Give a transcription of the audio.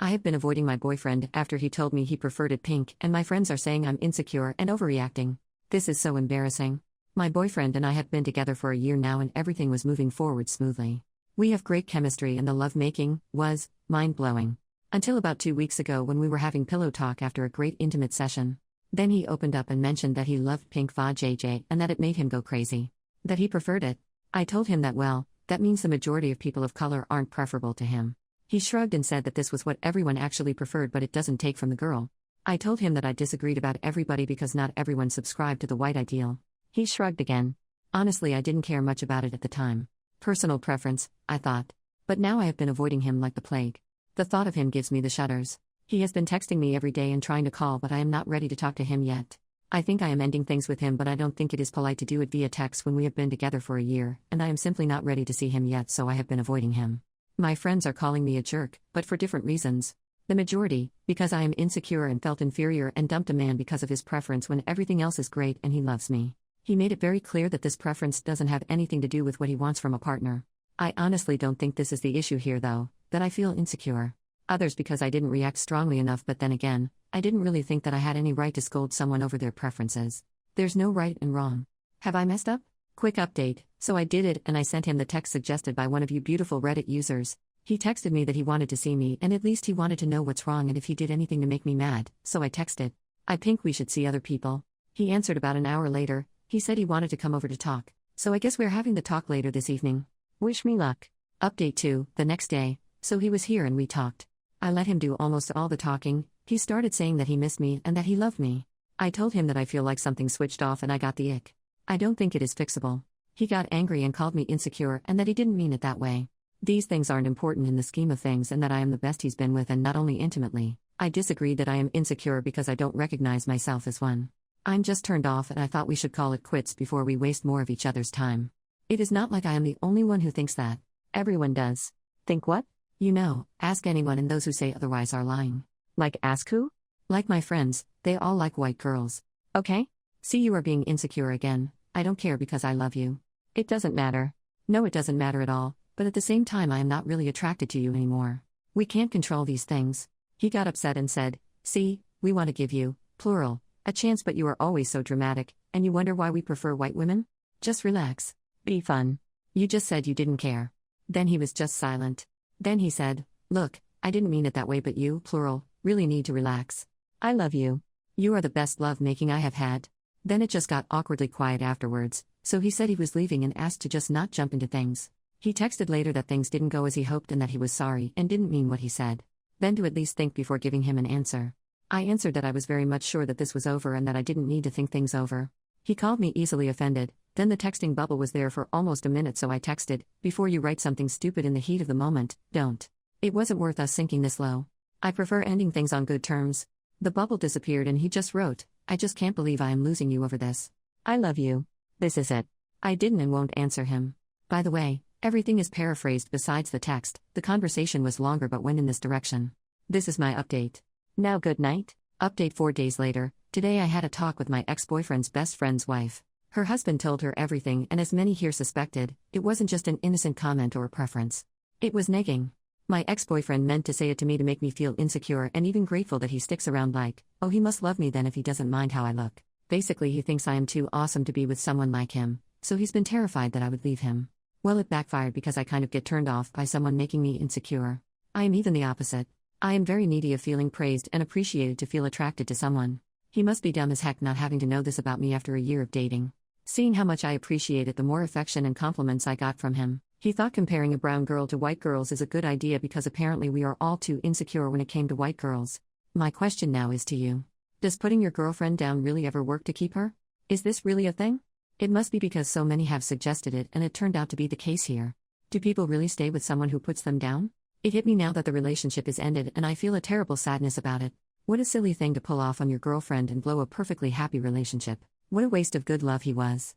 I have been avoiding my boyfriend after he told me he preferred it pink, and my friends are saying I'm insecure and overreacting. This is so embarrassing. My boyfriend and I have been together for a year now and everything was moving forward smoothly. We have great chemistry and the love-making was mind-blowing. Until about 2 weeks ago when we were having pillow talk after a great intimate session. Then he opened up and mentioned that he loved pink vajayjay and that it made him go crazy. That he preferred it. I told him that that means the majority of people of color aren't preferable to him. He shrugged and said that this was what everyone actually preferred but it doesn't take from the girl. I told him that I disagreed about everybody because not everyone subscribed to the white ideal. He shrugged again. Honestly, I didn't care much about it at the time. Personal preference, I thought. But now I have been avoiding him like the plague. The thought of him gives me the shudders. He has been texting me every day and trying to call, but I am not ready to talk to him yet. I think I am ending things with him, but I don't think it is polite to do it via text when we have been together for a year, and I am simply not ready to see him yet, so I have been avoiding him. My friends are calling me a jerk, but for different reasons. The majority, because I am insecure and felt inferior and dumped a man because of his preference when everything else is great and he loves me. He made it very clear that this preference doesn't have anything to do with what he wants from a partner. I honestly don't think this is the issue here though, that I feel insecure. Others because I didn't react strongly enough, but then again, I didn't really think that I had any right to scold someone over their preferences. There's no right and wrong. Have I messed up? Quick update, so I did it and I sent him the text suggested by one of you beautiful Reddit users. He texted me that he wanted to see me and at least he wanted to know what's wrong and if he did anything to make me mad, so I texted. I think we should see other people. He answered about an hour later. He said he wanted to come over to talk, so I guess we're having the talk later this evening. Wish me luck. Update 2, the next day, so he was here and we talked. I let him do almost all the talking. He started saying that he missed me and that he loved me. I told him that I feel like something switched off and I got the ick. I don't think it is fixable. He got angry and called me insecure and that he didn't mean it that way. These things aren't important in the scheme of things and that I am the best he's been with and not only intimately. I disagreed that I am insecure because I don't recognize myself as one. I'm just turned off and I thought we should call it quits before we waste more of each other's time. It is not like I am the only one who thinks that. Everyone does. Think what? You know, ask anyone and those who say otherwise are lying. Like ask who? Like my friends, they all like white girls. Okay? See, you are being insecure again. I don't care because I love you. It doesn't matter. No, it doesn't matter at all, but at the same time I am not really attracted to you anymore. We can't control these things. He got upset and said, see, we want to give you, plural, a chance but you are always so dramatic, and you wonder why we prefer white women? Just relax. Be fun. You just said you didn't care. Then he was just silent. Then he said, look, I didn't mean it that way but you, plural, really need to relax. I love you. You are the best love-making I have had. Then it just got awkwardly quiet afterwards, so he said he was leaving and asked to just not jump into things. He texted later that things didn't go as he hoped and that he was sorry and didn't mean what he said. Then to at least think before giving him an answer. I answered that I was very much sure that this was over and that I didn't need to think things over. He called me easily offended. Then the texting bubble was there for almost a minute, so I texted, before you write something stupid in the heat of the moment, don't. It wasn't worth us sinking this low. I prefer ending things on good terms. The bubble disappeared and he just wrote, I just can't believe I am losing you over this. I love you. This is it. I didn't and won't answer him. By the way, everything is paraphrased besides the text. The conversation was longer but went in this direction. This is my update. Now good night. Update 4 days later. Today I had a talk with my ex-boyfriend's best friend's wife. Her husband told her everything and as many here suspected, it wasn't just an innocent comment or a preference. It was negging. My ex-boyfriend meant to say it to me to make me feel insecure and even grateful that he sticks around like, oh he must love me then if he doesn't mind how I look. Basically he thinks I am too awesome to be with someone like him, so he's been terrified that I would leave him. Well, it backfired because I kind of get turned off by someone making me insecure. I am even the opposite. I am very needy of feeling praised and appreciated to feel attracted to someone. He must be dumb as heck not having to know this about me after a year of dating. Seeing how much I appreciated the more affection and compliments I got from him, he thought comparing a brown girl to white girls is a good idea because apparently we are all too insecure when it came to white girls. My question now is to you. Does putting your girlfriend down really ever work to keep her? Is this really a thing? It must be because so many have suggested it and it turned out to be the case here. Do people really stay with someone who puts them down? It hit me now that the relationship is ended and I feel a terrible sadness about it. What a silly thing to pull off on your girlfriend and blow a perfectly happy relationship. What a waste of good love he was.